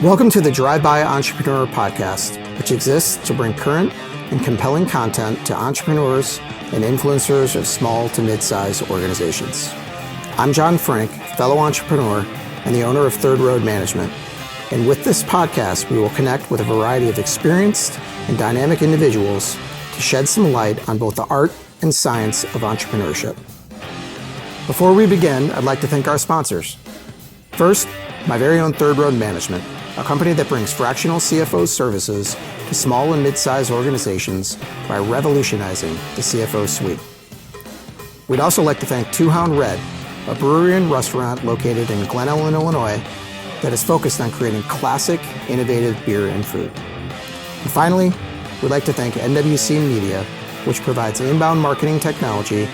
Welcome to the Drive-By Entrepreneur podcast, which exists to bring current and compelling content to entrepreneurs and influencers of small to mid-sized organizations. I'm John Frank, fellow entrepreneur and the owner of Third Road Management. And with this podcast, we will connect with a variety of experienced and dynamic individuals to shed some light on both the art and science of entrepreneurship. Before we begin, I'd like to thank our sponsors. First, my very own Third Road Management, a company that brings fractional CFO services to small and mid-sized organizations by revolutionizing the CFO suite. We'd also like to thank Two Hound Red, a brewery and restaurant located in Glen Ellen, Illinois, that is focused on creating classic, innovative beer and food. And finally, we'd like to thank NWC Media, which provides inbound marketing technology,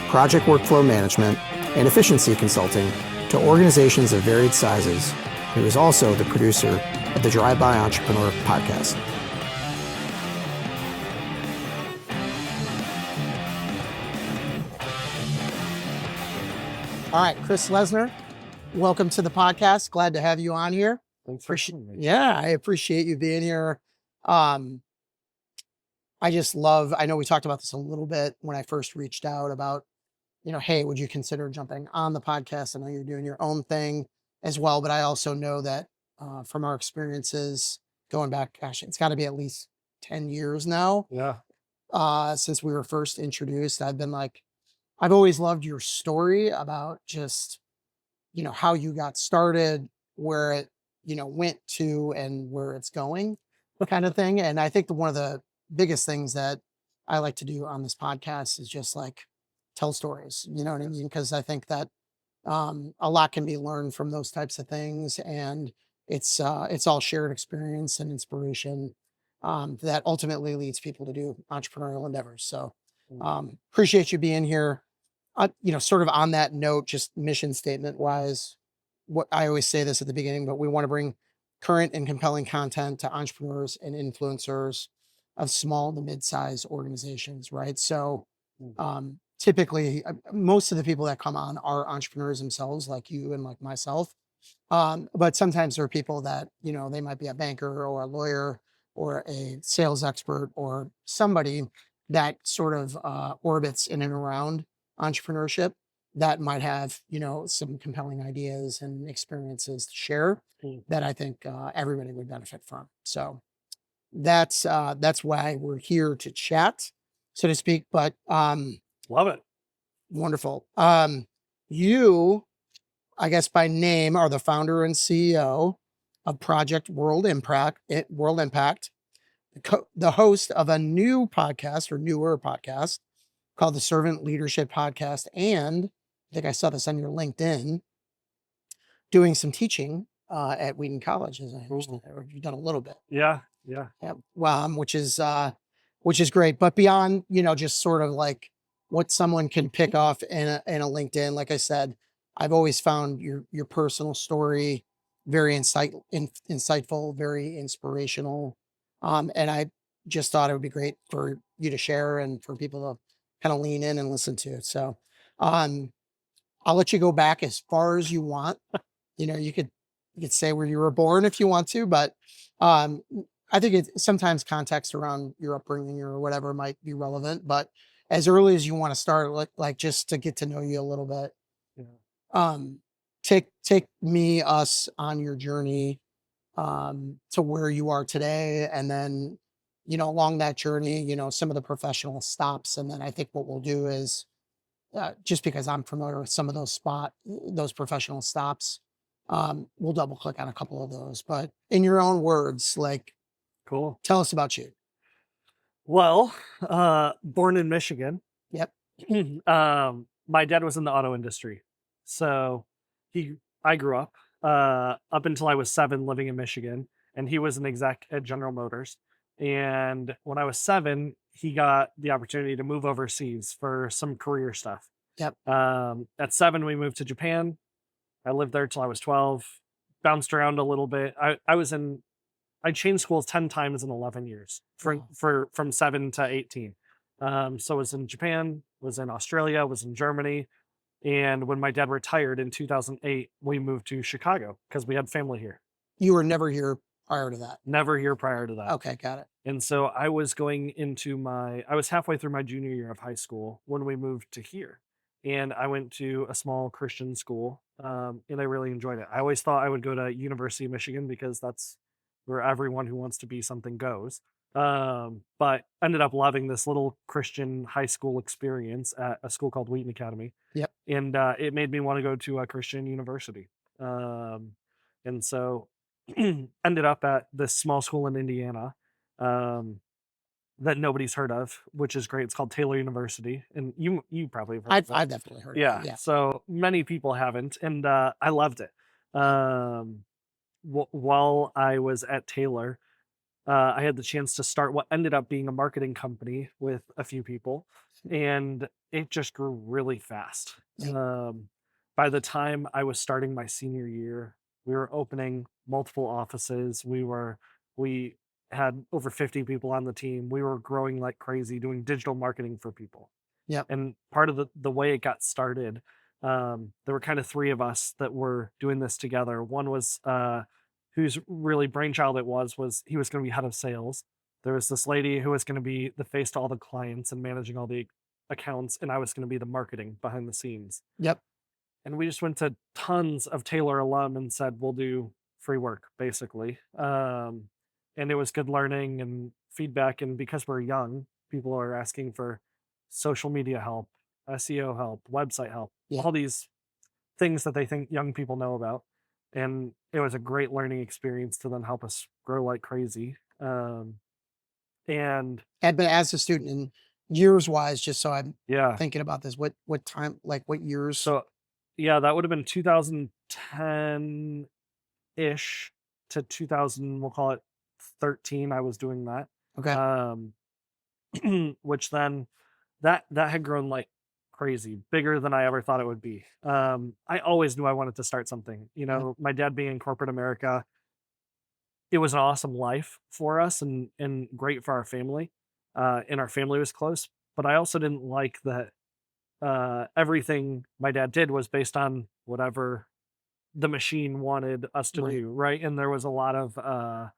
project workflow management, and efficiency consulting to organizations of varied sizes, who is also the producer of the Drive-By Entrepreneur podcast. All right, Chris Lesner, welcome to the podcast. Glad to have you on here. Thanks for having me. Yeah, I appreciate you being here. I know we talked about this a little bit when I first reached out about, hey, would you consider jumping on the podcast? I know you're doing your own thing as well, but I also know that from our experiences going back, gosh, it's got to be at least 10 years now. Yeah. Since we were first introduced, I've always loved your story about just, how you got started, where it, went to and where it's going kind of thing. And I think one of the biggest things that I like to do on this podcast is just like tell stories, you know what I mean? Because I think that a lot can be learned from those types of things, and it's all shared experience and inspiration that ultimately leads people to do entrepreneurial endeavors. So appreciate you being here. Sort of on that note, just mission statement wise, what I always say this at the beginning, but we want to bring current and compelling content to entrepreneurs and influencers of small to mid-sized organizations, right? So typically, most of the people that come on are entrepreneurs themselves, like you and like myself. But sometimes there are people that, they might be a banker or a lawyer or a sales expert or somebody that sort of orbits in and around entrepreneurship that might have, some compelling ideas and experiences to share that I think everybody would benefit from. So that's why we're here to chat, so to speak. But Love it. wonderful. You, I guess by name, are the founder and CEO of Project World Impact, the host of a new podcast or newer podcast called the Servant Leadership Podcast. And I think I saw this on your LinkedIn, doing some teaching at Wheaton College, as I understand, or you've done a little bit. Yeah. Well, which is great. But beyond, just sort of like what someone can pick off in a LinkedIn, like I said, I've always found your personal story very insightful, very inspirational. And I just thought it would be great for you to share and for people to kind of lean in and listen to. So I'll let you go back as far as you want. You could say where you were born if you want to, but I think sometimes context around your upbringing or whatever might be relevant, but as early as you want to start, like just to get to know you a little bit. Yeah. Take us on your journey to where you are today, and then along that journey, some of the professional stops, and then I think what we'll do is just because I'm familiar with some of those professional stops, we'll double click on a couple of those. But in your own words, Cool. Tell us about you. Well, born in Michigan. Yep. My dad was in the auto industry. So I grew up until I was 7 living in Michigan, and he was an exec at General Motors. And when I was 7, he got the opportunity to move overseas for some career stuff. Yep. At 7, we moved to Japan. I lived there till I was 12, bounced around a little bit. I changed schools 10 times in 11 years from 7 to 18. So I was in Japan, was in Australia, was in Germany. And when my dad retired in 2008, we moved to Chicago because we had family here. You were never here prior to that. Never here prior to that. Okay, got it. And so I was halfway through my junior year of high school when we moved to here. And I went to a small Christian school, and I really enjoyed it. I always thought I would go to University of Michigan because that's where everyone who wants to be something goes. But ended up loving this little Christian high school experience at a school called Wheaton Academy, Yep. and it made me want to go to a Christian university. Um, and so ended up at this small school in Indiana, um, that nobody's heard of, which is great. It's called Taylor University, and you probably have heard I've of it. I've definitely heard of it. Yeah, Yeah. so many people haven't, and I loved it. Um, while I was at Taylor, I had the chance to start what ended up being a marketing company with a few people, and it just grew really fast. Yep. Um, by the time I was starting my senior year, we were opening multiple offices. We had over 50 people on the team. We were growing like crazy, doing digital marketing for people. Yep. And part of the way it got started, there were kind of three of us that were doing this together. One was whose really brainchild it was he was going to be head of sales. There was this lady who was going to be the face to all the clients and managing all the accounts, and I was going to be the marketing behind the scenes. Yep. And we just went to tons of Taylor alum and said, "We'll do free work," basically. And it was good learning and feedback. And because we're young, people are asking for social media help, SEO help, website help, Yep. all these things that they think young people know about. And it was a great learning experience to then help us grow like crazy. And And but as a student and years wise, just so I'm yeah, thinking about this, what time, like what years? so yeah, that would have been 2010 ish to 2000, we'll call it 13. I was doing that. Okay. Um, which then that had grown like crazy, bigger than I ever thought it would be. I always knew I wanted to start something. You Yep. know, my dad being in corporate America, it was an awesome life for us and great for our family. And our family was close, but I also didn't like that everything my dad did was based on whatever the machine wanted us to Right. do, right? And there was a lot of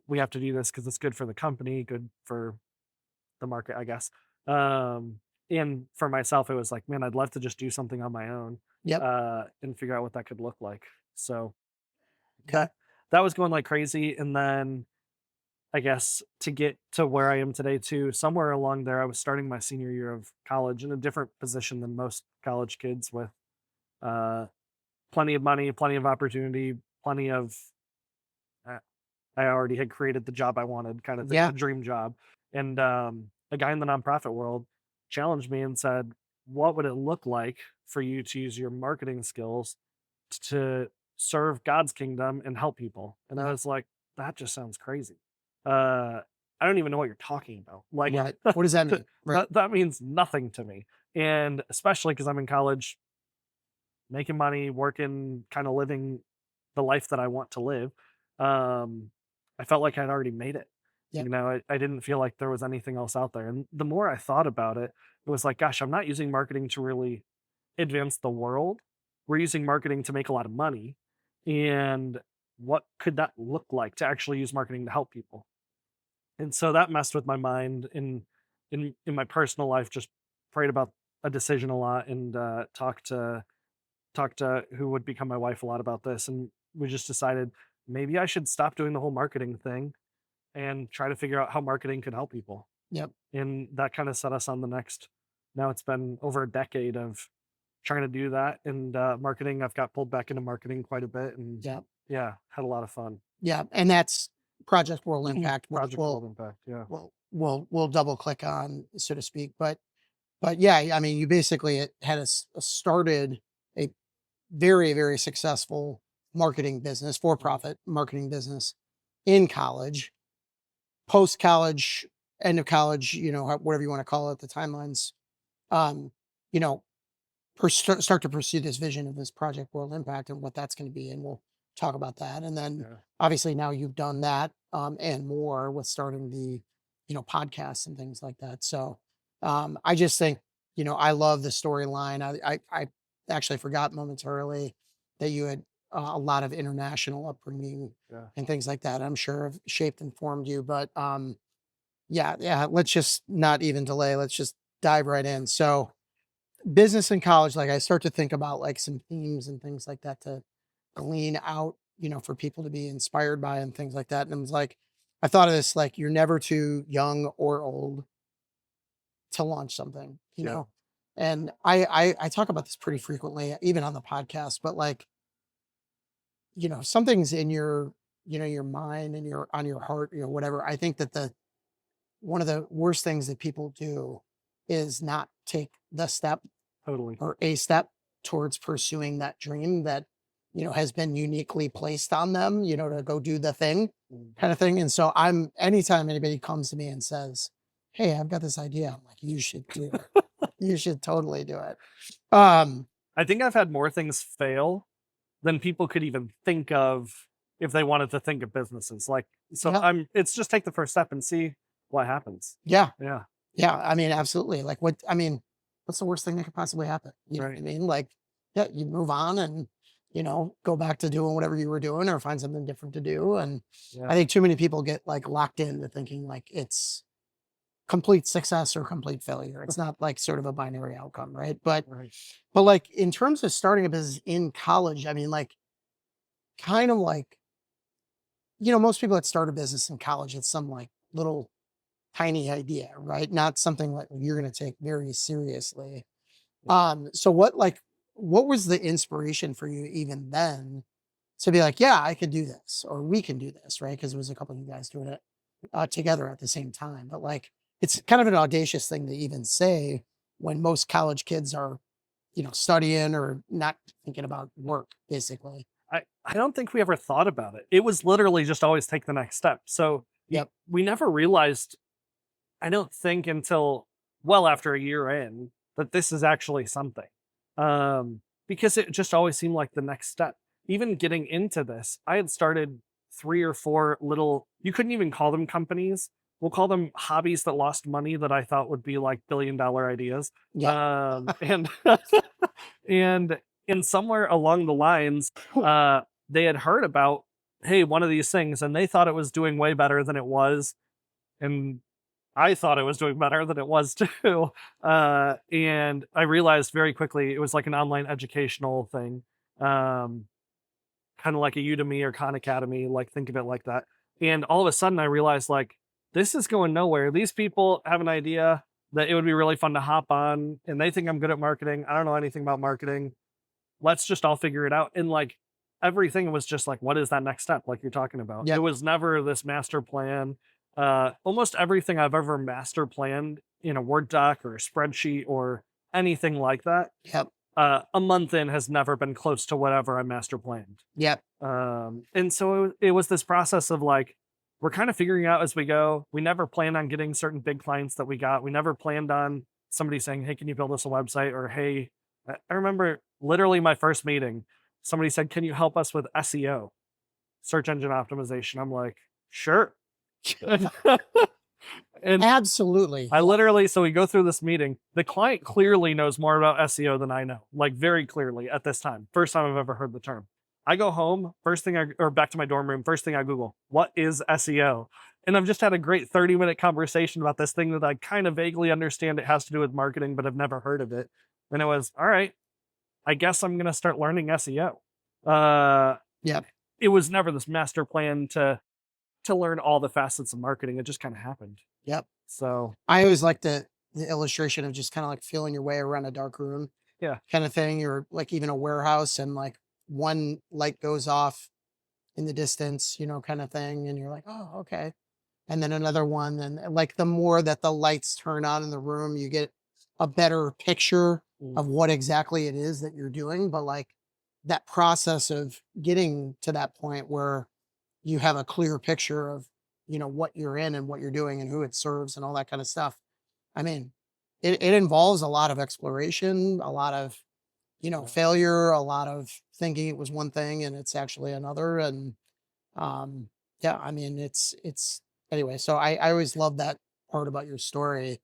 we have to do this because it's good for the company, good for the market, I guess. Um, and for myself, it was like, man, I'd love to just do something on my own, Yep. and figure out what that could look like. So Okay. that was going like crazy, and then I guess to get to where I am today too, somewhere along there, I was starting my senior year of college in a different position than most college kids with uh, plenty of money, plenty of opportunity, plenty of uh, I already had created the job I wanted, kind of thing, Yeah. the dream job. And a guy in the nonprofit world challenged me and said, "What would it look like for you to use your marketing skills to serve God's kingdom and help people?" And I Yep. was like, "That just sounds crazy. Uh, I don't even know what you're talking about. Like, Right. What does that mean? Right. that means nothing to me." And especially because I'm in college, making money, working, kind of living the life that I want to live. Um, I felt like I'd already made it. Yep. You know, I didn't feel like there was anything else out there. And the more I thought about it, it was like, gosh, I'm not using marketing to really advance the world. We're using marketing to make a lot of money. And what could that look like to actually use marketing to help people? And so that messed with my mind in my personal life, just prayed about a decision a lot and talked to who would become my wife a lot about this, and we just decided maybe I should stop doing the whole marketing thing and try to figure out how marketing could help people. Yep. And that kind of set us on the next. Now it's been over a decade of trying to do that, and marketing. I've got pulled back into marketing quite a bit, and Yep. yeah, had a lot of fun. Yeah. And that's Project World Impact, which Project World Impact. Yeah. we'll double click on, so to speak. But yeah, I mean, you basically had started a very, very successful marketing business, for Mhm. profit marketing business in college, post college, end of college, whatever you want to call it, the timelines, um, you know, start to pursue this vision of this Project World Impact and what that's going to be. And we'll talk about that. And then Yeah. obviously now you've done that, and more with starting the, podcasts and things like that. So, I just think, I love the storyline. I actually forgot momentarily that you had, a lot of international upbringing Yeah. and things like that. I'm sure have shaped and formed you. But yeah, yeah. Let's just not even delay. Let's just dive right in. So business in college, like I start to think about like some themes and things like that to glean out, for people to be inspired by and things like that. And it was like, I thought of this like you're never too young or old to launch something, Yeah. And I talk about this pretty frequently, even on the podcast, but like, something's in your, your mind and your on your heart, whatever. I think that the one of the worst things that people do is not take the step Totally. or a step towards pursuing that dream that has been uniquely placed on them, to go do the thing Mm. kind of thing. And so I'm anytime anybody comes to me and says, "Hey, I've got this idea," I'm like, "You should do it. You should totally do it." um I think I've had more things fail than people could even think of if they wanted to think of businesses. Like, so yeah, it's just take the first step and see what happens. yeah, Yeah. yeah, I mean, absolutely. Like, what's the worst thing that could possibly happen? You know what I Right. mean? Like, yeah, you move on and go back to doing whatever you were doing or find something different to do. And Yeah. I think too many people get like locked into thinking like it's complete success or complete failure. It's not like sort of a binary outcome, right? But Right. like in terms of starting a business in college, I mean, like kind of like, most people that start a business in college, it's some like little tiny idea, right? Not something like you're going to take very seriously. So what was the inspiration for you even then to be like, yeah, I could do this or we can do this, right? Because it was a couple of you guys doing it together at the same time. But like, it's kind of an audacious thing to even say when most college kids are, studying or not thinking about work, basically. I don't think we ever thought about it. It was literally just always take the next step. So Yep. we never realized, I don't think until well after a year in, that this is actually something. Because it just always seemed like the next step. Even getting into this, I had started 3 or 4 little, you couldn't even call them companies. We'll call them hobbies that lost money that I thought would be like billion-dollar ideas. Yep. And and in somewhere along the lines, they had heard about, hey, one of these things, and they thought it was doing way better than it was. And I thought it was doing better than it was too. And I realized very quickly it was like an online educational thing, kind of like a Udemy or Khan Academy, like think of it like that. And all of a sudden I realized like this is going nowhere. These people have an idea that it would be really fun to hop on and they think I'm good at marketing. I don't know anything about marketing. Let's just all figure it out. And like everything was just like, what is that next step? Like you're talking about. It Yep. was never this master plan. Almost everything I've ever master planned in a Word doc or a spreadsheet or anything like that, Yep. a month in has never been close to whatever I master planned. Yep. And so it was this process of like, we're kind of figuring out as we go. We never planned on getting certain big clients that we got. We never planned on somebody saying, hey, can you build us a website? Or, hey, I remember literally my first meeting, somebody said, can you help us with SEO, search engine optimization? I'm like, sure. And Absolutely. I literally, so we go through this meeting. The client clearly knows more about SEO than I know, like very clearly at this time. First time I've ever heard the term. I go home, or back to my dorm room, first thing I Google, what is SEO? And I've just had a great 30-minute conversation about this thing that I kind of vaguely understand it has to do with marketing, but I've never heard of it. And it was, all right, I guess I'm going to start learning SEO. Yep. It was never this master plan to learn all the facets of marketing. It just kind of happened. Yep. So I always like the illustration of just kind of like feeling your way around a dark room yeah, kind of thing. You're like even a warehouse and like one light goes off in the distance, kind of thing. And you're like, oh, okay. And then another one. And like the more that the lights turn on in the room, you get a better picture mm, of what exactly it is that you're doing. But like that process of getting to that point where you have a clear picture of, what you're in and what you're doing and who it serves and all that kind of stuff. I mean, it involves a lot of exploration, a lot of, yeah, failure, a lot of thinking it was one thing and it's actually another. And yeah, I mean, it's anyway. So I always love that part about your story,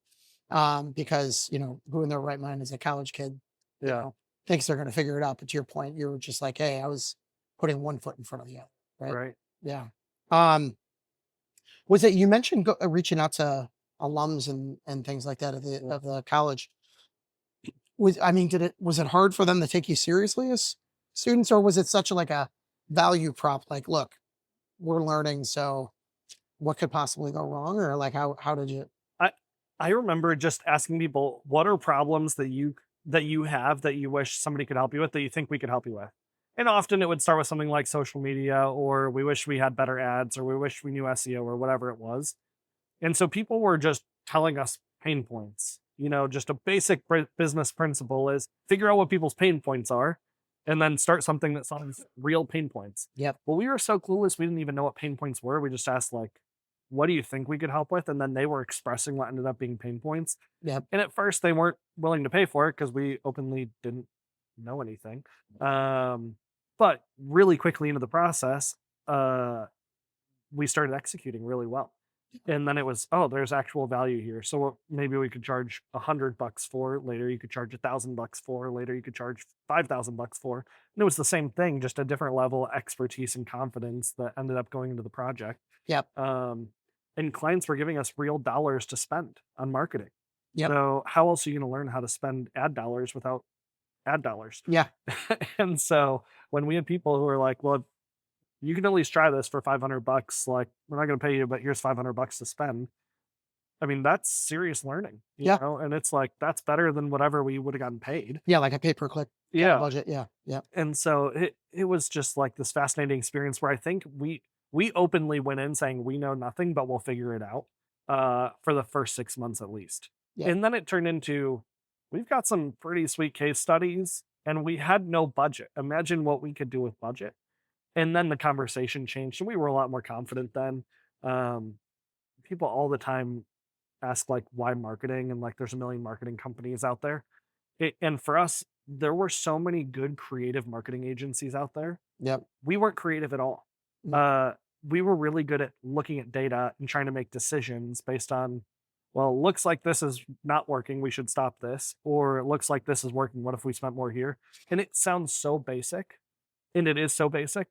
because who in their right mind as a college kid, you yeah. know, thinks they're going to figure it out. But to your point, you were just like, hey, I was putting one foot in front of the other, right? Right. Yeah. Um, was it you mentioned reaching out to alums and things like that Yeah. of the college? Was I mean, did it was it hard for them to take you seriously as students, or was it such like a value prop? Like, look, we're learning, so what could possibly go wrong, or like how did you? I I remember just asking people, what are problems that you have that you wish somebody could help you with that you think we could help you with? And often it would start with something like social media, or we wish we had better ads, or we wish we knew SEO, or whatever it was. And so people were just telling us pain points. You know, just a basic business principle is figure out what people's pain points are and then start something that solves real pain points. Yep, Well, we were so clueless, we didn't even know what pain points were. We just asked, like, what do you think we could help with? And then they were expressing what ended up being pain points. yep, And at first, they weren't willing to pay for it because we openly didn't know anything. Um, but really quickly into the process, uh, we started executing really well. And then it was, oh, there's actual value here. So maybe we could charge $100 for. Later, you could charge $1,000 for. Later, you could charge $5,000 for. And it was the same thing, just a different level of expertise and confidence that ended up going into the project. yep, Um, and clients were giving us real dollars to spend on marketing. yep, So how else are you going to learn how to spend ad dollars without ad dollars? yeah, And so when we had people who were like, well, you can at least try this for $500. Like, we're not going to pay you, but here's $500 to spend. I mean, that's serious learning, yeah, and it's like, that's better than whatever we would have gotten paid. yeah. Like a pay per click kind of Yeah. budget. Yeah, yeah, And so it was just like this fascinating experience where I think we openly went in saying we know nothing, but we'll figure it out for the first 6 months at least. yeah, And then it turned into we've got some pretty sweet case studies and we had no budget. Imagine what we could do with budget. And then the conversation changed and we were a lot more confident then. Um, People all the time ask like why marketing and like there's a million marketing companies out there. And for us, there were so many good creative marketing agencies out there. yep, We weren't creative at all. mm, Uh, we were really good at looking at data and trying to make decisions based on, well, it looks like this is not working. We should stop this. Or it looks like this is working. What if we spent more here? And it sounds so basic, and it is so basic.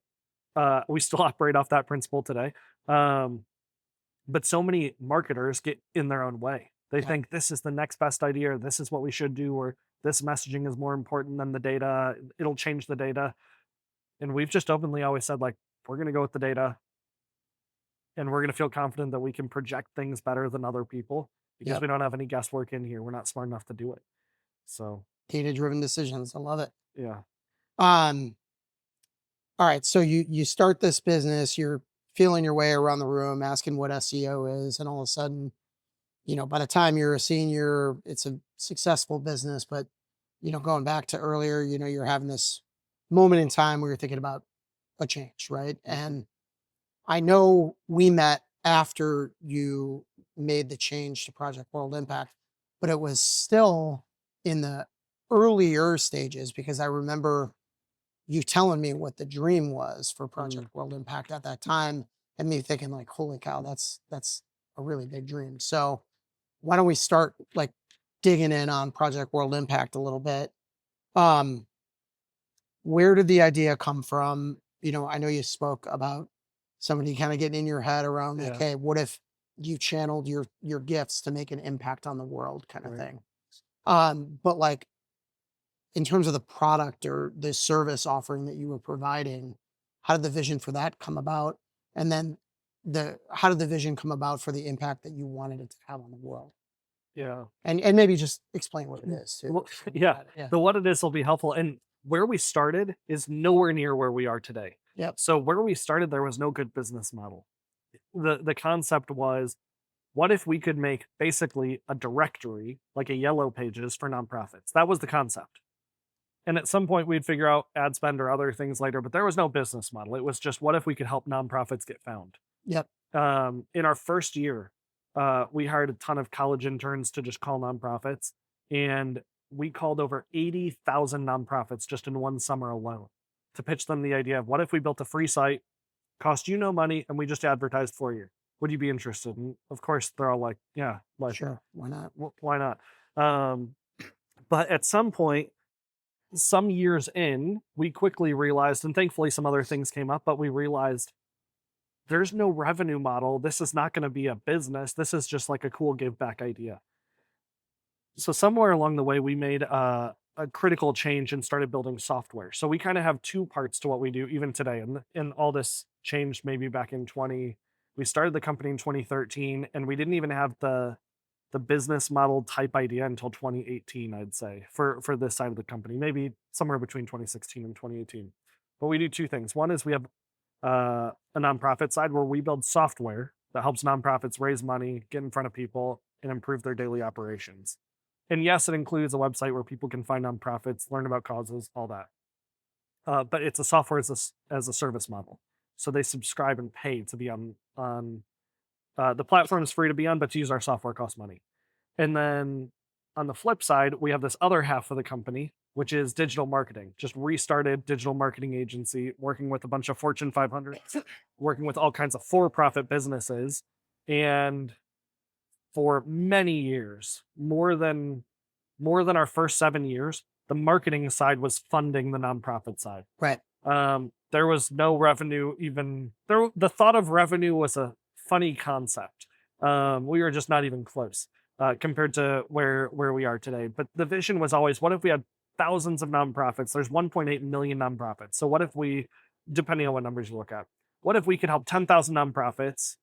We still operate off that principle today. Um, but so many marketers get in their own way. They yeah, think this is the next best idea, or this is what we should do, or this messaging is more important than the data. It'll change the data. And we've just openly always said, like, we're going to go with the data and we're going to feel confident that we can project things better than other people because yep. we don't have any guesswork in here. We're not smart enough to do it. So, Data driven decisions. I love it. yeah. Um, all right. So you start this business. You're feeling your way around the room, asking what SEO is, and all of a sudden, by the time you're a senior, it's a successful business. But going back to earlier, you're having this moment in time where you're thinking about a change, right? And I know we met after you made the change to Project World Impact, but it was still in the earlier stages because I remember you telling me what the dream was for Mm, Project World Impact at that time and me thinking like, holy cow, that's a really big dream. So why don't we start like digging in on Project World Impact a little bit? Um, where did the idea come from? I know you spoke about somebody kind of getting in your head around like, yeah. hey, what if you channeled your gifts to make an impact on the world kind of Right. thing. But like in terms of the product or the service offering that you were providing, how did the vision for that come about? And then the how did the vision come about for the impact that you wanted it to have on the world? Yeah. And maybe just explain what it is too. Well, while we're yeah. at it. Yeah. The what it is will be helpful. And where we started is nowhere near where we are today. Yep. So where we started, there was no good business model. The concept was, what if we could make basically a directory, like a yellow pages for nonprofits? That was the concept. And at some point we'd figure out ad spend or other things later, but there was no business model. It was just, what if we could help nonprofits get found? Yep. In our first year, we hired a ton of college interns to just call nonprofits, and we called over 80,000 nonprofits just in one summer alone to pitch them the idea of, what if we built a free site, cost you no money, and we just advertised for you? Would you be interested? And of course, they're all like, yeah, like, Sure. Why not? why not? Um, but at some point, some years in, we quickly realized, and thankfully some other things came up, but we realized there's no revenue model. This is not going to be a business. This is just like a cool give back idea. So somewhere along the way, we made a critical change and started building software. So we kind of have two parts to what we do even today. And all this changed maybe back in 20. We started the company in 2013, and we didn't even have the business model type idea until 2018, I'd say, for this side of the company, maybe somewhere between 2016 and 2018. But we do two things. One is we have a nonprofit side where we build software that helps nonprofits raise money, get in front of people, and improve their daily operations. And yes, it includes a website where people can find nonprofits, learn about causes, all that. But it's a software as a service model. So they subscribe and pay to be on the platform is free to be on, but to use our software costs money. And then on the flip side, we have this other half of the company, which is digital marketing. Just restarted digital marketing agency, working with a bunch of Fortune 500, working with all kinds of for-profit businesses. And for many years, more than our first 7 years, the marketing side was funding the nonprofit side. Right. There was no revenue even there. The thought of revenue was a funny concept. We were just not even close compared to where we are today. But the vision was always, what if we had thousands of nonprofits? There's 1.8 million nonprofits. So what if we, depending on what numbers you look at, what if we could help 10,000 nonprofits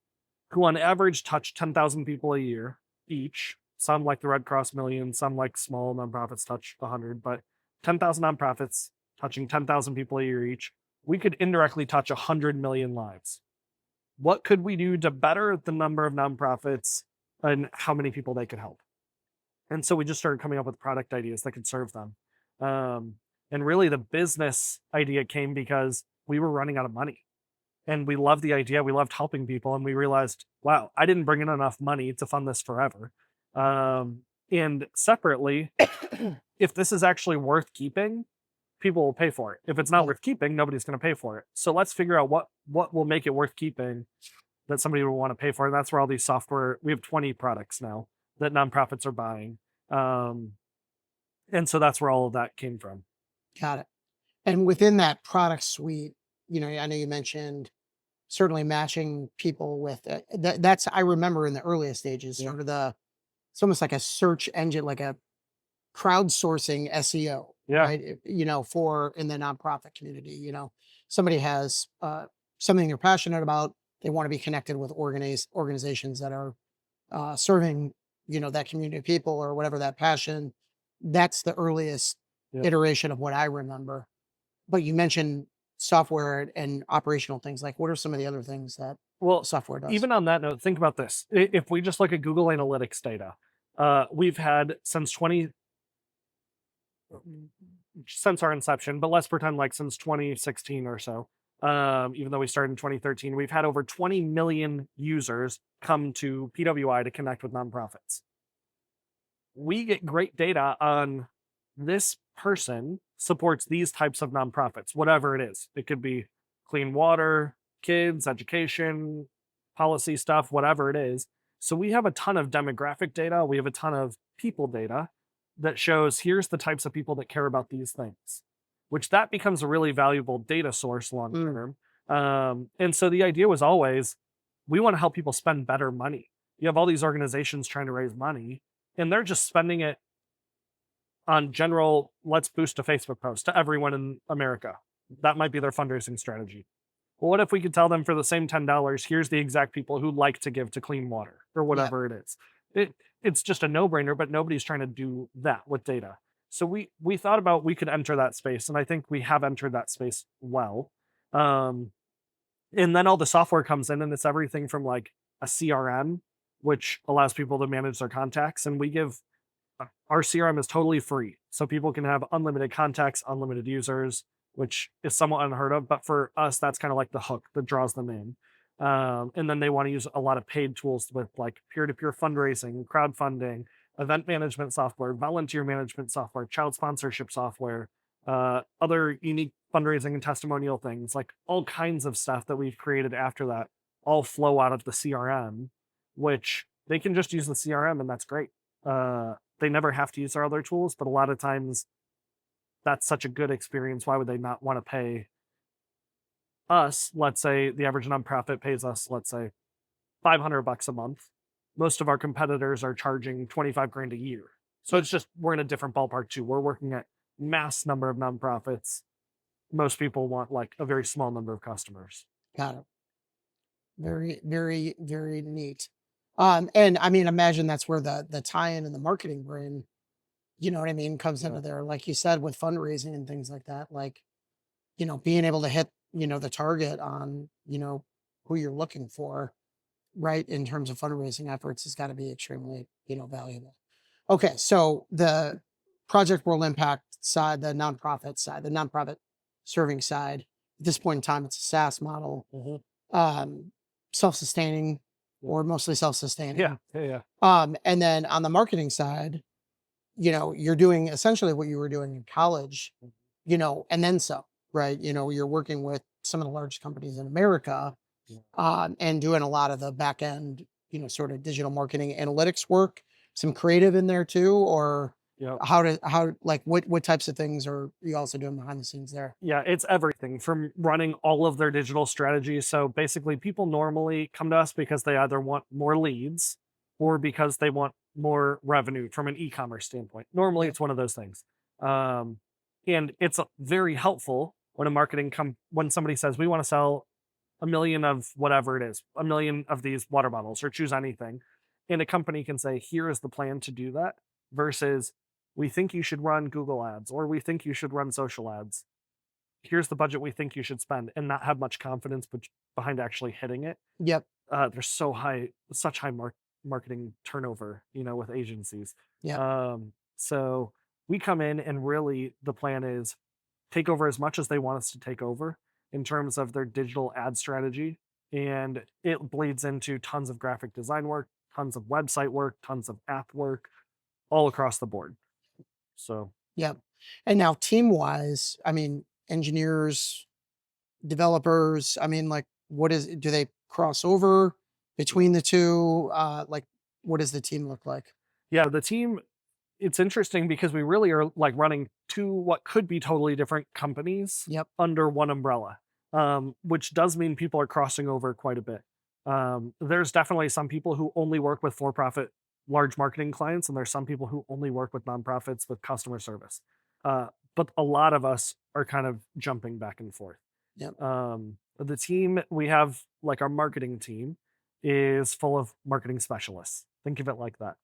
who on average touch 10,000 people a year each? Some like the Red Cross Million, some like small nonprofits touch 100, but 10,000 nonprofits touching 10,000 people a year each, we could indirectly touch 100 million lives. What could we do to better the number of nonprofits and how many people they could help? And so we just started coming up with product ideas that could serve them. And really the business idea came because we were running out of money. And we loved the idea. We loved helping people. And we realized, wow, I didn't bring in enough money to fund this forever. And separately, if this is actually worth keeping, people will pay for it. If it's not worth keeping, nobody's going to pay for it. So let's figure out what will make it worth keeping that somebody will want to pay for. And that's where all these software, we have 20 products now that nonprofits are buying. And so that's where all of that came from. Got it. And within that product suite, I know you mentioned certainly matching people with that's I remember in the earliest stages, Yeah. sort of it's almost like a search engine, like a crowdsourcing SEO, Yeah. right? For in the nonprofit community, somebody has something they're passionate about. They want to be connected with organizations that are serving, that community of people or whatever that passion. That's the earliest Yeah. iteration of what I remember. But you mentioned software and operational things. Like, what are some of the other things that Well, software does? even on that note, think about this. If we just look at Google Analytics data, we've had since our inception, but let's pretend like since 2016 or so, even though we started in 2013, we've had over 20 million users come to PWI to connect with nonprofits. We get great data on this person supports these types of nonprofits, whatever it is. It could be clean water, kids, education, policy stuff, whatever it is. So we have a ton of demographic data. We have a ton of people data that shows here's the types of people that care about these things, which that becomes a really valuable data source long term. And so the idea was always, we want to help people spend better money. You have all these organizations trying to raise money, and they're just spending it on general, let's boost a Facebook post to everyone in America. That might be their fundraising strategy. Well, what if we could tell them for the same $10, here's the exact people who like to give to clean water or whatever it is. It's just a no-brainer, but nobody's trying to do that with data. So we thought about we could enter that space, and I think we have entered that space well. And then all the software comes in, and it's everything from like a CRM, which allows people to manage their contacts, and we give our CRM is totally free. So people can have unlimited contacts, unlimited users, which is somewhat unheard of. But for us, that's kind of like the hook that draws them in. And then they want to use a lot of paid tools with like peer-to-peer fundraising, crowdfunding, event management software, volunteer management software, child sponsorship software, other unique fundraising and testimonial things, like all kinds of stuff that we've created after that all flow out of the CRM, which they can just use the CRM and that's great. They never have to use our other tools, but a lot of times that's such a good experience. Why would they not want to pay us? Let's say the average nonprofit pays us, let's say, $500 a month. Most of our competitors are charging 25 grand a year. So Yep. it's just, we're in a different ballpark too. We're working at mass number of nonprofits. Most people want like a very small number of customers. Got it. Very, very, very neat. And I mean, imagine that's where the tie-in and the marketing brain, you know what I mean, comes Yeah. into there. Like you said, with fundraising and things like that, like, being able to hit, the target on, who you're looking for, right? In terms of fundraising efforts has got to be extremely, valuable. Okay. So the Project World Impact side, the nonprofit serving side, at this point in time, it's a SaaS model, Mhm. um, self-sustaining Yeah. or mostly Yeah. self-sustaining. Yeah. Yeah. And then on the marketing side, you're doing essentially what you were doing in college, and then some, right? You're working with some of the largest companies in America, Yeah. and doing a lot of the back end, sort of digital marketing analytics work, some creative in there too, or Yeah. like what types of things are you also doing behind the scenes there? Yeah, it's everything from running all of their digital strategies. So basically, people normally come to us because they either want more leads or because they want more revenue from an e-commerce standpoint. Normally, Yep. it's one of those things. Um, and it's very helpful when when somebody says we want to sell a million of whatever it is, a million of these water bottles, or choose anything, and a company can say, "Here is the plan to do that," versus we think you should run Google ads or we think you should run social ads, here's the budget we think you should spend, and not have much confidence behind actually hitting it. Yep. There's such high marketing turnover, with agencies. Yep. So we come in and really the plan is take over as much as they want us to take over in terms of their digital ad strategy. And it bleeds into tons of graphic design work, tons of website work, tons of app work, all across the board. So Yep. And now team wise, I mean, engineers, developers, I mean, like, do they cross over between the two? Like, what does the team look like? yeah, the team, it's interesting because we really are like running two what could be totally different companies Yep. under one umbrella, which does mean people are crossing over quite a bit. There's definitely some people who only work with for-profit large marketing clients, and there's some people who only work with nonprofits with customer service. But a lot of us are kind of jumping back and forth. Yep. The team we have, like our marketing team, is full of marketing specialists. Think of it like that.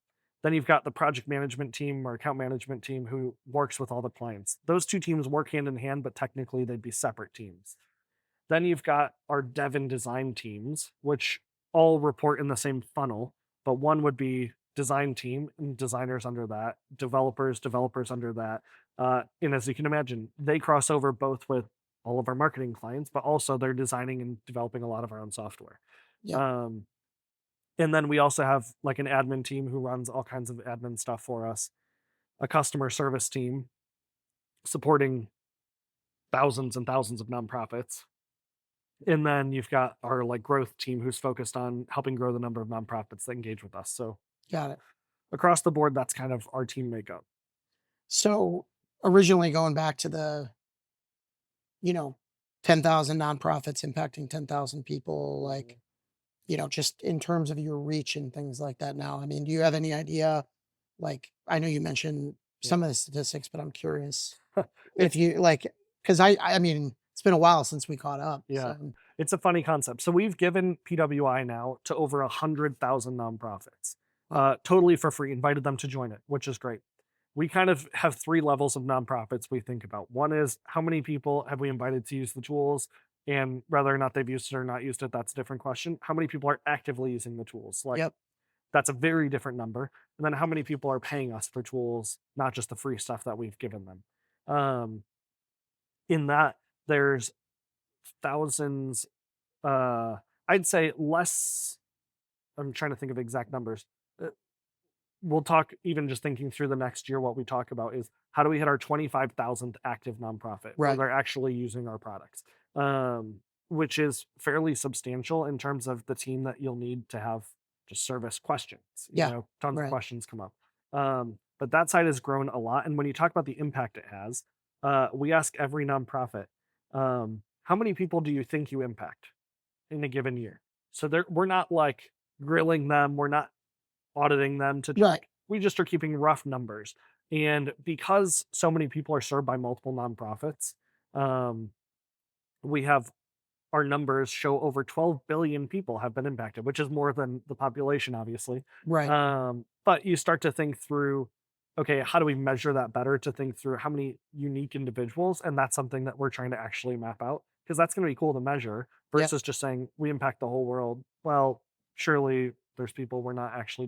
Then you've got the project management team or account management team who works with all the clients. Those two teams work hand in hand, but technically they'd be separate teams. Then you've got our dev and design teams, which all report in the same funnel, but one would be design team and designers under that, developers under that. And as you can imagine, they cross over both with all of our marketing clients, but also they're designing and developing a lot of our own software. Yep. Um, and then we also have like an admin team who runs all kinds of admin stuff for us, a customer service team supporting thousands and thousands of nonprofits. And then you've got our like growth team who's focused on helping grow the number of nonprofits that engage with us. So Got it. across the board, that's kind of our team makeup. So originally going back to the, you know, 10,000 nonprofits impacting 10,000 people, like, just in terms of your reach and things like that now. I mean, do you have any idea? Like, I know you mentioned Yeah. some of the statistics, but I'm curious if It's you like, because I mean, it's been a while since we caught up. yeah, So, it's a funny concept. So we've given PWI now to over 100,000 nonprofits, wow. totally for free. Invited them to join it, which is great. We kind of have three levels of nonprofits we think about. One is how many people have we invited to use the tools, and whether or not they've used it or not used it, that's a different question. How many people are actively using the tools? Like Yep. that's a very different number. And then how many people are paying us for tools, not just the free stuff that we've given them. Um, in that, there's thousands. Uh, I'd say less. I'm trying to think of exact numbers. Uh, We'll talk, even just thinking through the next year. What we talk about is how do we hit our 25,000th active nonprofit where Right. they're actually using our products, which is fairly substantial in terms of the team that you'll need to have just service questions. Yeah. Tons of Right. questions come up. But that side has grown a lot. And when you talk about the impact it has, we ask every nonprofit, how many people do you think you impact in a given year? So we're not like grilling them, we're not auditing them to Right. check. We just are keeping rough numbers. And because so many people are served by multiple nonprofits, um, we have our numbers show over 12 billion people have been impacted, which is more than the population, obviously. Right. But you start to think through, okay, how do we measure that better to think through how many unique individuals? And that's something that we're trying to actually map out because that's going to be cool to measure Yep. versus just saying we impact the whole world. Well, surely there's people we're not actually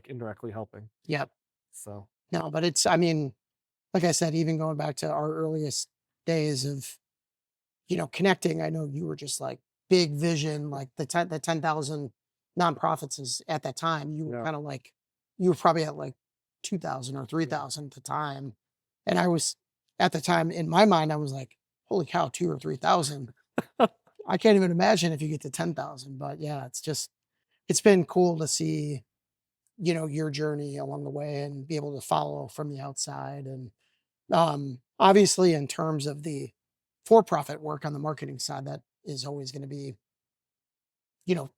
indirectly helping. Yep. So, No, but it's, I mean, like I said, even going back to our earliest days of, connecting, I know you were just like big vision, like the 10,000 nonprofits is at that time, you were yeah, kind of like, you were probably at like 2,000 or yeah. 3,000 at the time. And I was at the time in my mind, I was like, holy cow, 2 or 3,000. I can't even imagine if you get to 10,000, but yeah, it's been cool to see, your journey along the way and be able to follow from the outside. And obviously, in terms of the for-profit work on the marketing side, that is always going to be,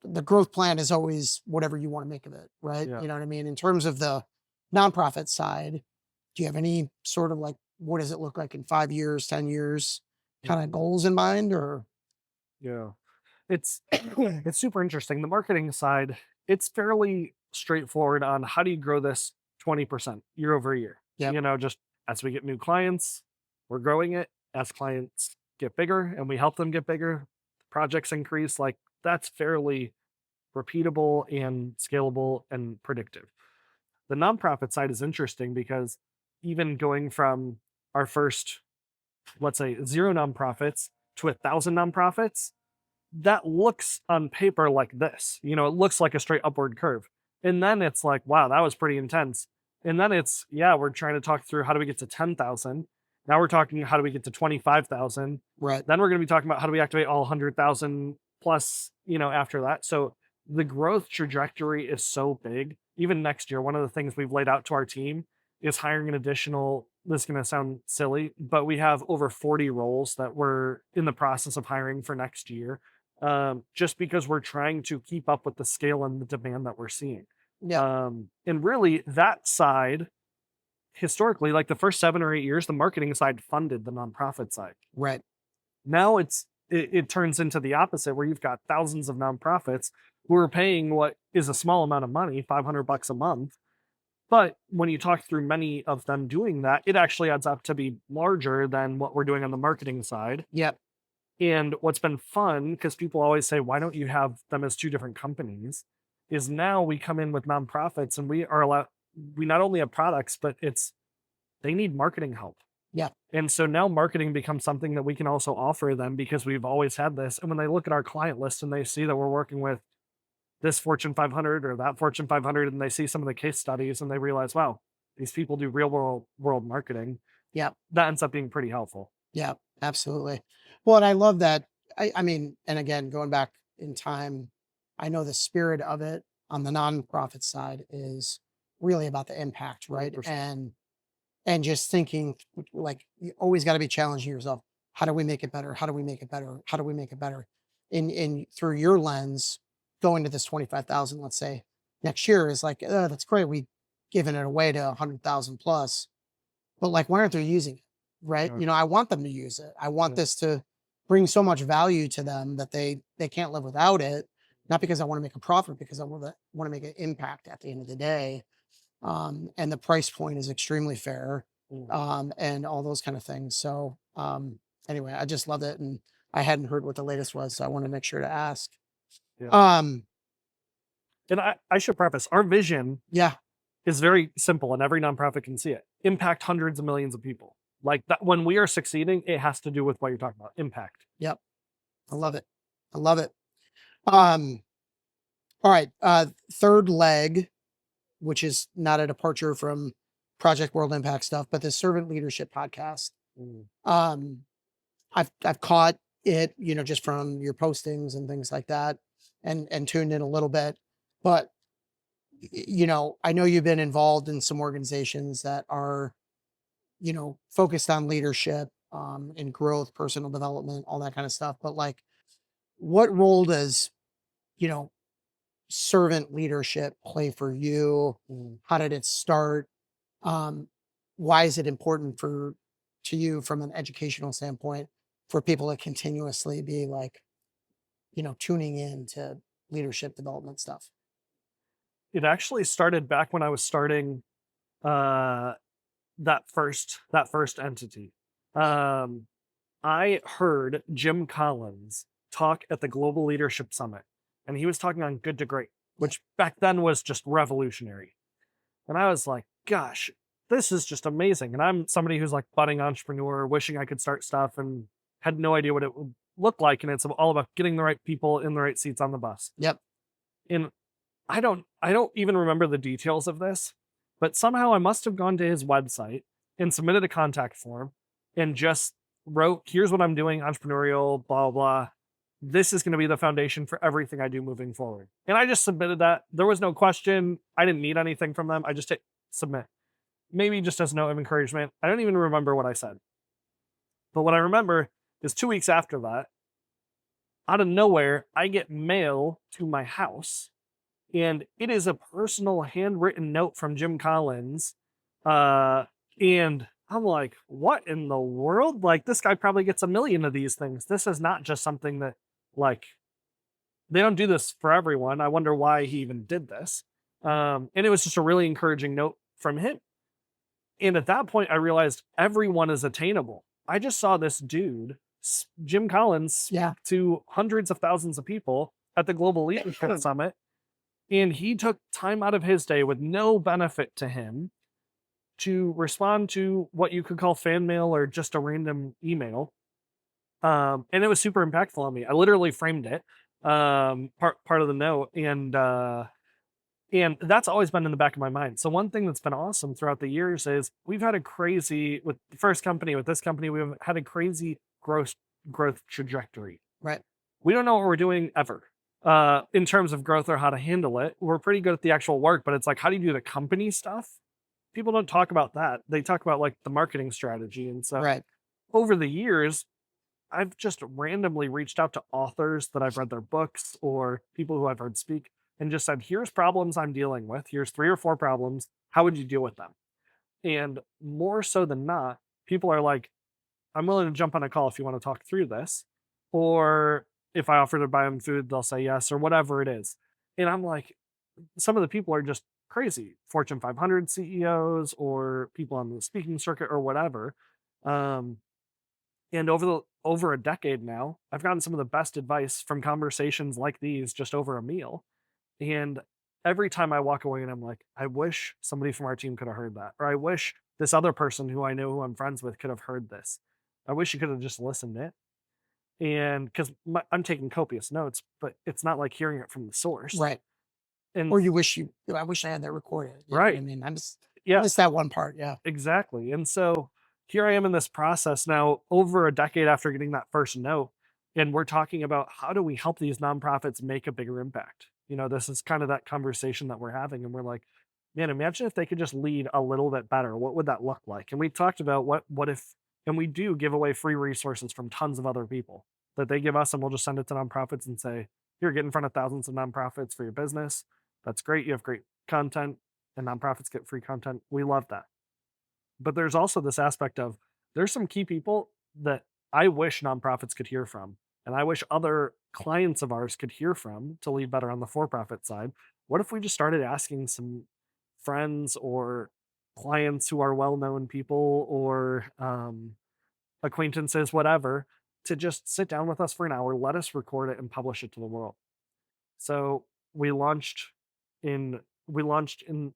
the growth plan is always whatever you want to make of it, right? Yeah. You know what I mean? In terms of the nonprofit side, do you have any sort of like, what does it look like in 5 years, 10 years kind of goals in mind? Or, Yeah. It's it's super interesting. The marketing side, it's fairly straightforward on how do you grow this 20% year over year. yep, Just as we get new clients, we're growing it. As clients get bigger and we help them get bigger, projects increase. Like that's fairly repeatable and scalable and predictive. The nonprofit side is interesting because even going from our first, let's say, zero nonprofits to 1,000 nonprofits, that looks on paper like this. It looks like a straight upward curve. And then it's like, wow, that was pretty intense. And then it's, yeah, we're trying to talk through how do we get to 10,000. Now we're talking how do we get to 25,000. right, Then we're going to be talking about how do we activate all 100,000 plus, after that. So the growth trajectory is so big. Even next year, one of the things we've laid out to our team is hiring an additional, this is going to sound silly, but we have over 40 roles that we're in the process of hiring for next year, just because we're trying to keep up with the scale and the demand that we're seeing. yep, And really, that side, historically, like the first 7 or 8 years, the marketing side funded the nonprofit side. right, Now it turns into the opposite, where you've got thousands of nonprofits who are paying what is a small amount of money, $500 a month. But when you talk through many of them doing that, it actually adds up to be larger than what we're doing on the marketing side. yep, And what's been fun, because people always say, why don't you have them as two different companies? Is now we come in with nonprofits and we not only have products, but they need marketing help. yep, And so now marketing becomes something that we can also offer them because we've always had this. And when they look at our client list and they see that we're working with this Fortune 500 or that Fortune 500, and they see some of the case studies and they realize, wow, these people do real world marketing, yep. that ends up being pretty helpful. Yeah, absolutely. Well, and I love that. I mean, and again, going back in time, I know the spirit of it on the nonprofit side is really about the impact, right? 100%. And just thinking like you always got to be challenging yourself. How do we make it better? How do we make it better? How do we make it better? In through your lens, going to this 25,000, let's say next year is like, that's great. We given it away to 100,000 plus, but like, why aren't they using it? Right? Yeah, I want them to use it. I want yeah, this to bring so much value to them that they can't live without it. Not because I want to make a profit, because I want to make an impact at the end of the day. And the price point is extremely fair, mm, and all those kind of things. So anyway, I just love it, and I hadn't heard what the latest was, so I want to make sure to ask. yeah. Um, And I should preface our vision yeah, is very simple and every nonprofit can see it. Impact hundreds of millions of people. Like that when we are succeeding, it has to do with what you're talking about, impact. yep, I love So, it. I love it. Um, all right, third leg, which is not a departure from Project World Impact stuff, but the servant leadership podcast. mm, Um, I've caught it, just from your postings and things like that, and tuned in a little bit. But I know you've been involved in some organizations that are, focused on leadership. and growth, personal development, all that kind of stuff. But like, what role does, you know, servant leadership play for you? Mm. How did it start? Um, why is it important for to you from an educational standpoint for people to continuously be like, tuning in to leadership development stuff? It actually started back when I was starting uh, that first entity. Um, I heard Jim Collins talk at the Global Leadership Summit, and he was talking on Good to Great, Yeah. which back then was just revolutionary. And I was like, gosh, this is just amazing. And I'm somebody who's like budding entrepreneur, wishing I could start stuff and had no idea what it would look like. And it's all about getting the right people in the right seats on the bus. Yep. And I don't even remember the details of this, but somehow I must have gone to his website and submitted a contact form and just wrote, here's what I'm doing, entrepreneurial, blah, blah. This is going to be the foundation for everything I do moving forward. And I just submitted that. There was no question. I didn't need anything from them. I just hit submit. Maybe just as a note of encouragement. I don't even remember what I said. But what I remember is 2 weeks after that, out of nowhere, I get mail to my house, and it is a personal handwritten note from Jim Collins. And I'm like, what in the world? Like, this guy probably gets a million of these things. This is not just something that, like, they don't do this for everyone. I wonder why he even did this. And it was just a really encouraging note from him. And at that point, I realized everyone is attainable. I just saw this dude, Jim Collins, Yeah. to hundreds of thousands of people at the Global Leadership Summit. And he took time out of his day with no benefit to him to respond to what you could call fan mail or just a random email. And it was super impactful on me. I literally framed it, part of the note, and that's always been in the back of my mind. So one thing that's been awesome throughout the years is we've had a crazy with the first company, with this company, we've had a crazy growth trajectory. Right. We don't know what we're doing ever in terms of growth or how to handle it. We're pretty good at the actual work, but it's like, how do you do the company stuff? People don't talk about that. They talk about like the marketing strategy. And so Right. over the years, I've just randomly reached out to authors that I've read their books or people who I've heard speak and just said, here's problems I'm dealing with. Here's 3 or 4 problems. How would you deal with them? And more so than not, people are like, I'm willing to jump on a call if you want to talk through this. Or if I offer to buy them food, they'll say yes or whatever it is. And I'm like, some of the people are just crazy. Fortune 500 CEOs or people on the speaking circuit or whatever. Um, and over a decade now, I've gotten some of the best advice from conversations like these just over a meal. And every time I walk away and I'm like, I wish somebody from our team could have heard that. Or I wish this other person who I know who I'm friends with could have heard this. I wish you could have just listened to it. And because I'm taking copious notes, but it's not like hearing it from the source. Right. And Or I wish I had that recorded. You know what I right. mean? I Yeah, missed that one part. Yeah. exactly. And so here I am in this process now, over a decade after getting that first note. And we're talking about how do we help these nonprofits make a bigger impact? This is kind of that conversation that we're having. And we're like, man, imagine if they could just lead a little bit better. What would that look like? And we talked about what if, and we do give away free resources from tons of other people that they give us, and we'll just send it to nonprofits and say, here, get in front of thousands of nonprofits for your business. That's great. You have great content, and nonprofits get free content. We love that. But there's also this aspect of there's some key people that I wish nonprofits could hear from, and I wish other clients of ours could hear from to lead better on the for-profit side. What if we just started asking some friends or clients who are well-known people or acquaintances, whatever, to just sit down with us for an hour, let us record it and publish it to the world. So we launched in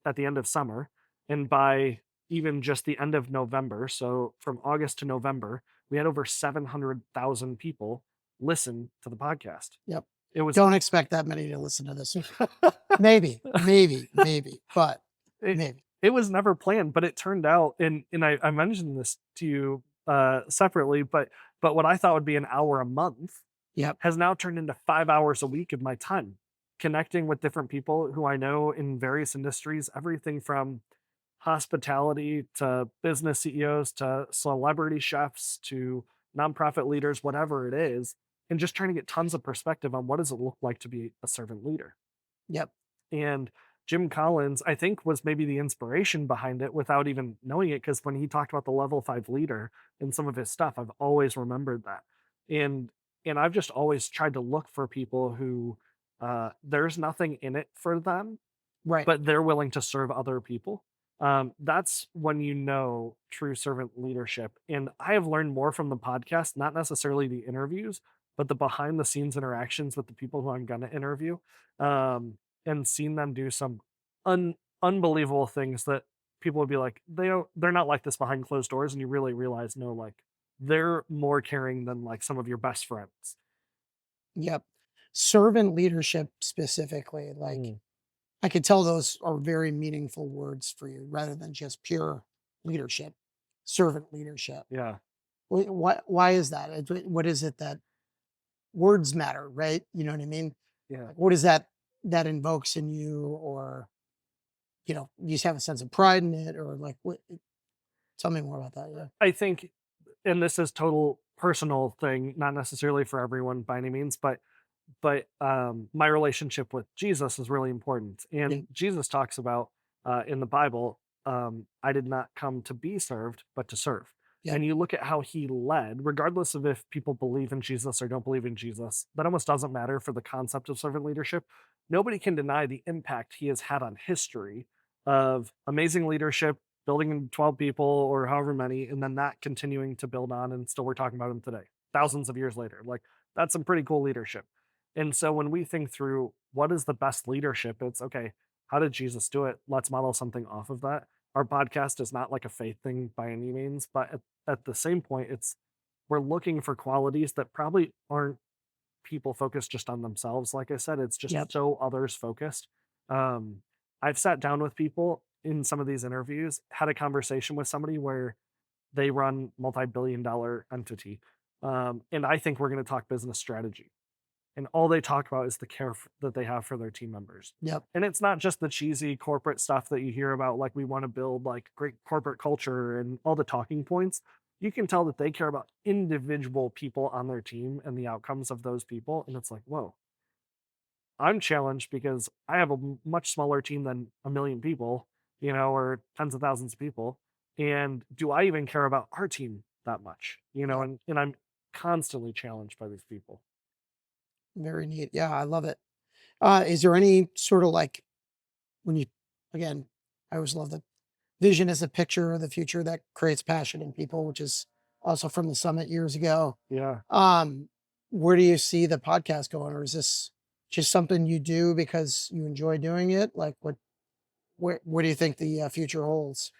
at the end of summer, and by even just the end of November, so from August to November, we had over 700,000 people listen to the podcast. Yep. It was Don't expect that many to listen to this. Maybe, but it, maybe. it was never planned, but it turned out, and I mentioned this to you separately, but what I thought would be an hour a month Yep. has now turned into 5 hours a week of my time connecting with different people who I know in various industries, everything from hospitality to business CEOs to celebrity chefs to nonprofit leaders, whatever it is, and just trying to get tons of perspective on what does it look like to be a servant leader. Yep. And Jim Collins, I think, was maybe the inspiration behind it without even knowing it. Because when he talked about the level 5 leader in some of his stuff, I've always remembered that. And and I've just always tried to look for people who there's nothing in it for them, Right. but they're willing to serve other people. That's when you know true servant leadership. And I have learned more from the podcast, not necessarily the interviews, but the behind the scenes interactions with the people who I'm going to interview, um, and seen them do some unbelievable things that people would be like, they're not like this behind closed doors. And you really realize, no, like they're more caring than like some of your best friends. Yep. Servant leadership specifically, like Mm, I could tell those are very meaningful words for you rather than just pure leadership, servant leadership. yeah. Why is that? What is it that words matter, right? You know what I mean? Yeah. Like, what is that invokes in you, or you just have a sense of pride in it, or like what? Tell me more about that. Yeah. I think, and this is total personal thing, not necessarily for everyone by any means, but my relationship with Jesus is really important. Yeah. And Jesus talks about in the Bible, I did not come to be served, but to serve. Yep. And you look at how he led, regardless of if people believe in Jesus or don't believe in Jesus, that almost doesn't matter for the concept of servant leadership. Nobody can deny the impact he has had on history of amazing leadership, building in 12 people or however many, and then that continuing to build on. And still, we're talking about him today, thousands of years later. Like, that's some pretty cool leadership. And so when we think through what is the best leadership, it's okay, how did Jesus do it? Let's model something off of that. Our podcast is not like a faith thing by any means, but at the same point, it's we're looking for qualities that probably aren't people focused just on themselves. Like I said, it's just Yep. so others focused. Um, I've sat down with people in some of these interviews, had a conversation with somebody where they run multi-billion-dollar entity. And I think we're going to talk business strategy, and all they talk about is the care that they have for their team members. Yep. And it's not just the cheesy corporate stuff that you hear about, like we want to build like great corporate culture and all the talking points. You can tell that they care about individual people on their team and the outcomes of those people. And it's like, whoa, I'm challenged because I have a much smaller team than a million people, or tens of thousands of people. And do I even care about our team that much? Yep. And I'm constantly challenged by these people. Very neat. Yeah, I love it. Is there any sort of like when you again, I always love the vision as a picture of the future that creates passion in people, which is also from the summit years ago. Yeah. Um, where do you see the podcast going, or is this just something you do because you enjoy doing it? Like, where do you think the future holds?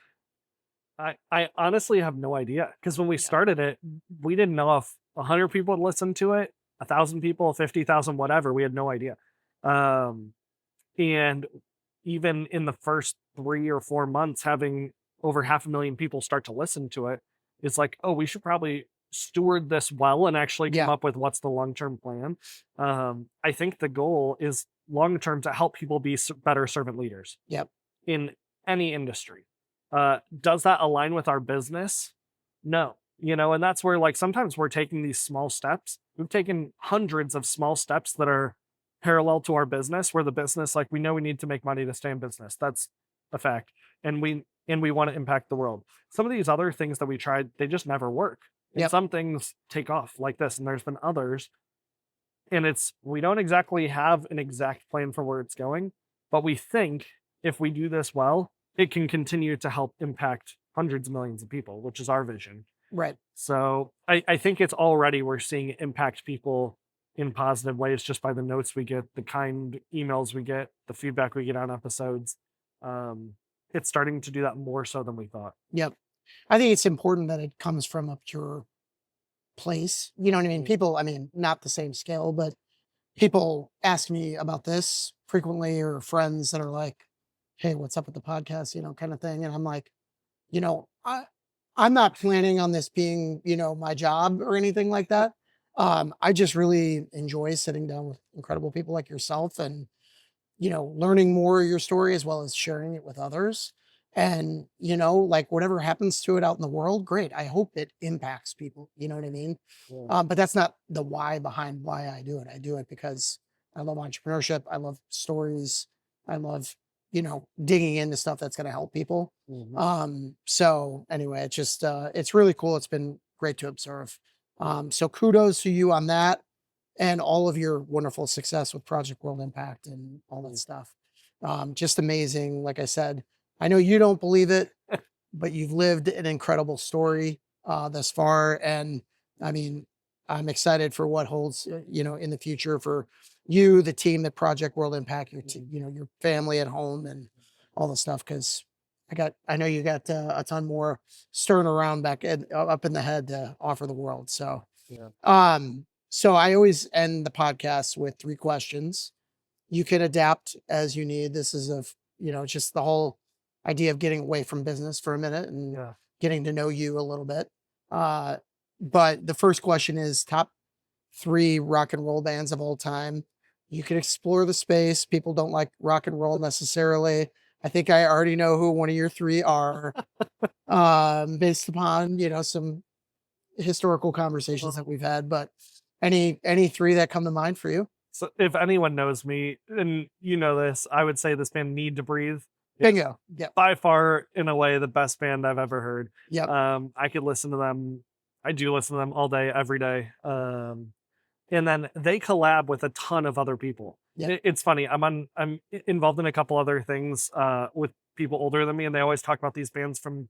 I honestly have no idea because when we Yeah. started it, we didn't know if 100 people would listen to it, 1,000 people, 50,000, whatever. We had no idea. Um, and even in the first 3 or 4 months, having over 500,000 people start to listen to it, it's like, oh, we should probably steward this well and actually come Yeah. up with what's the long term plan. I think the goal is long term to help people be better servant leaders Yep. in any industry. Does that align with our business? No. And that's where like sometimes we're taking these small steps. We've taken hundreds of small steps that are parallel to our business, where the business, like we know we need to make money to stay in business. That's a fact. And we want to impact the world. Some of these other things that we tried, they just never work. And Yep. some things take off like this. And there's been others. And we don't exactly have an exact plan for where it's going, but we think if we do this well, it can continue to help impact hundreds of millions of people, which is our vision. Right. So I think it's already we're seeing it impact people in positive ways just by the notes we get, the kind emails we get, the feedback we get on episodes. Um, it's starting to do that more so than we thought. Yep. I think it's important that it comes from a pure place. You know what I mean? Mm. People, I mean, not the same scale, but people ask me about this frequently, or friends that are like, "Hey, what's up with the podcast?" Kind of thing. And I'm like, you know, I I'm not planning on this being, my job or anything like that. I just really enjoy sitting down with incredible people like yourself and, learning more of your story as well as sharing it with others. And, you know, like whatever happens to it out in the world, great. I hope it impacts people. You know what I mean? Yeah. But that's not the why behind why I do it. I do it because I love entrepreneurship. I love stories. I love, you know, digging into stuff that's going to help people. Mhm. So anyway, it's just, it's really cool. It's been great to observe. So kudos to you on that and all of your wonderful success with Project World Impact and all that Mm. stuff. Just amazing. Like I said, I know you don't believe it, but you've lived an incredible story thus far. And I mean, I'm excited for what holds, you know, in the future for you, the team at Project World Impact, you know, your family at home and all the stuff. Cause I know you got a ton more stirring around up in the head to offer the world. Yeah. So I always end the podcast with 3 questions. You can adapt as you need. This is you know, just the whole idea of getting away from business for a minute and Yeah. getting to know you a little bit. Uh, but the first question is top 3 rock and roll bands of all time. You can explore the space. People don't like rock and roll necessarily. I think I already know who one of your 3 are, based upon, you know, some historical conversations that we've had, but any 3 that come to mind for you? So if anyone knows me, and you know this, I would say this band Need to Breathe is Bingo. Yep. by far, in a way, the best band I've ever heard. Yep. I could listen to them. I do listen to them all day, every day. And then they collab with a ton of other people. Yep. It's funny. Involved in a couple other things with people older than me, and they always talk about these bands from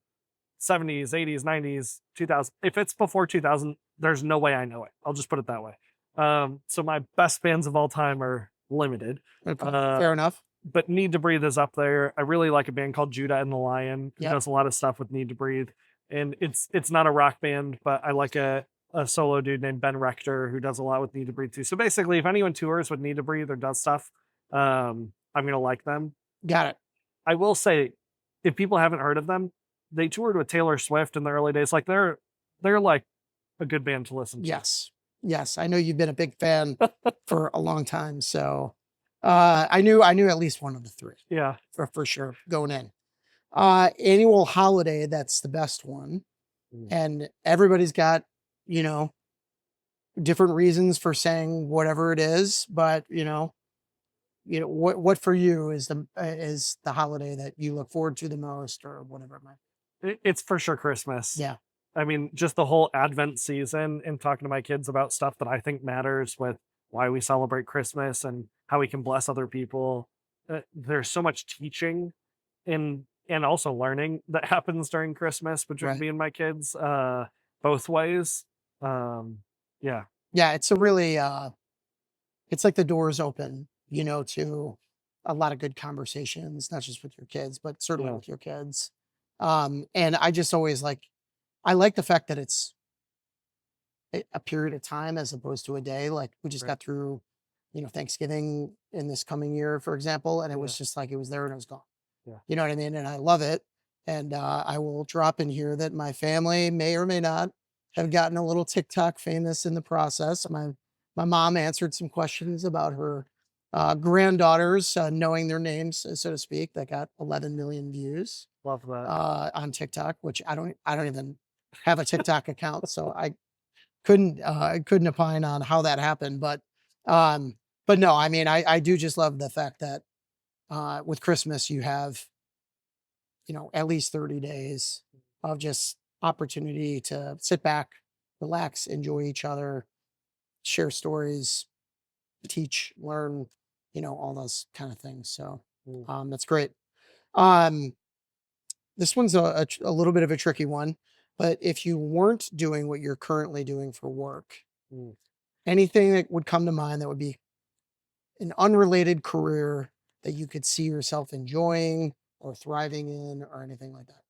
70s, 80s, 90s, 2000. If it's before 2000, there's no way I know it. I'll just put it that way. So my best bands of all time are limited. Okay. Uh, Fair enough. but Need to Breathe is up there. I really like a band called Judah and the Lion who Yep. does a lot of stuff with Need to Breathe. And it's not a rock band, but I like a solo dude named Ben Rector who does a lot with Need to Breathe too. So basically, if anyone tours with Need to Breathe or does stuff, I'm gonna like them. Got it. I will say, if people haven't heard of them, they toured with Taylor Swift in the early days. Like they're like a good band to listen to. Yes. Yes. I know you've been a big fan for a long time. So I knew at least one of the 3 Yeah. for sure going in. Annual holiday, that's the best one. Mm. And everybody's got, you know, different reasons for saying whatever it is, but you know what for you is the holiday that you look forward to the most or whatever it might It's for sure Christmas. be. Yeah. I mean, just the whole Advent season and talking to my kids about stuff that I think matters with why we celebrate Christmas and how we can bless other people. There's so much teaching and also learning that happens during Christmas between Right. me and my kids, both ways. Um, yeah, Yeah, it's a really it's like the doors open, you know, to a lot of good conversations, not just with your kids, but certainly yeah, with your kids. And I just always I like the fact that it's a period of time as opposed to a day. Like we just right, got through, you know, Thanksgiving in this coming year, for example, and it yeah, was just like it was there and it was gone. yeah. You know what I mean? And I love it. And I will drop in here that my family may or may not have gotten a little TikTok famous in the process. My mom answered some questions about her granddaughters knowing their names, so to speak. That got 11 million views Love that. on TikTok, which I don't even have a TikTok account, so I couldn't opine on how that happened. Um, but no, I mean, I do just love the fact that with Christmas you have, you know, at least 30 days of just opportunity to sit back, relax, enjoy each other, share stories, teach, learn, you know, all those kind of things. So Mm, that's great. Um, this one's a little bit of a tricky one, but if you weren't doing what you're currently doing for work, mm. anything that would come to mind that would be an unrelated career that you could see yourself enjoying or thriving in or anything like that?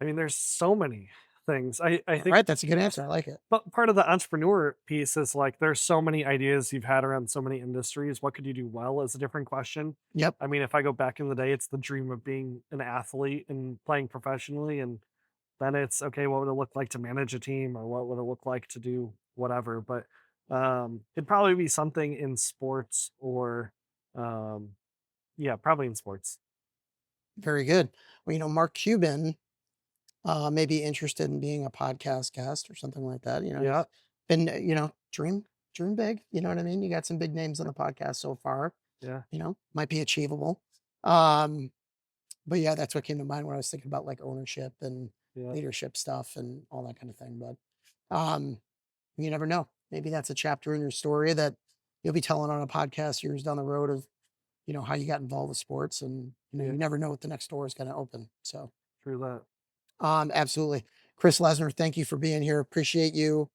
I mean, there's so many things. I All think right, that's a good answer. I like it. but part of the entrepreneur piece is like there's so many ideas you've had around so many industries. What could you do well is a different question. Yep. I mean, if I go back in the day, it's the dream of being an athlete and playing professionally. And then it's okay, what would it look like to manage a team or what would it look like to do whatever? But it'd probably be something in sports or um, yeah, probably in sports. Very good. Well, Mark Cuban may be interested in being a podcast guest or something like that. Yeah, He's been, dream big. You know what I mean? You got some big names on the podcast so far. yeah, Might be achievable. Um, but yeah, that's what came to mind when I was thinking about like ownership and yeah, leadership stuff and all that kind of thing. But you never know. Maybe that's a chapter in your story that you'll be telling on a podcast years down the road of, how you got involved with sports and, yeah. you never know what the next door is going to open. So, True that. absolutely. Chris Lesner, thank you for being here. Appreciate you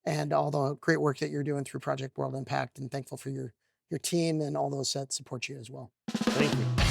and all the great work that you're doing through Project World Impact and thankful for your team and all those that support you as well. Thank you.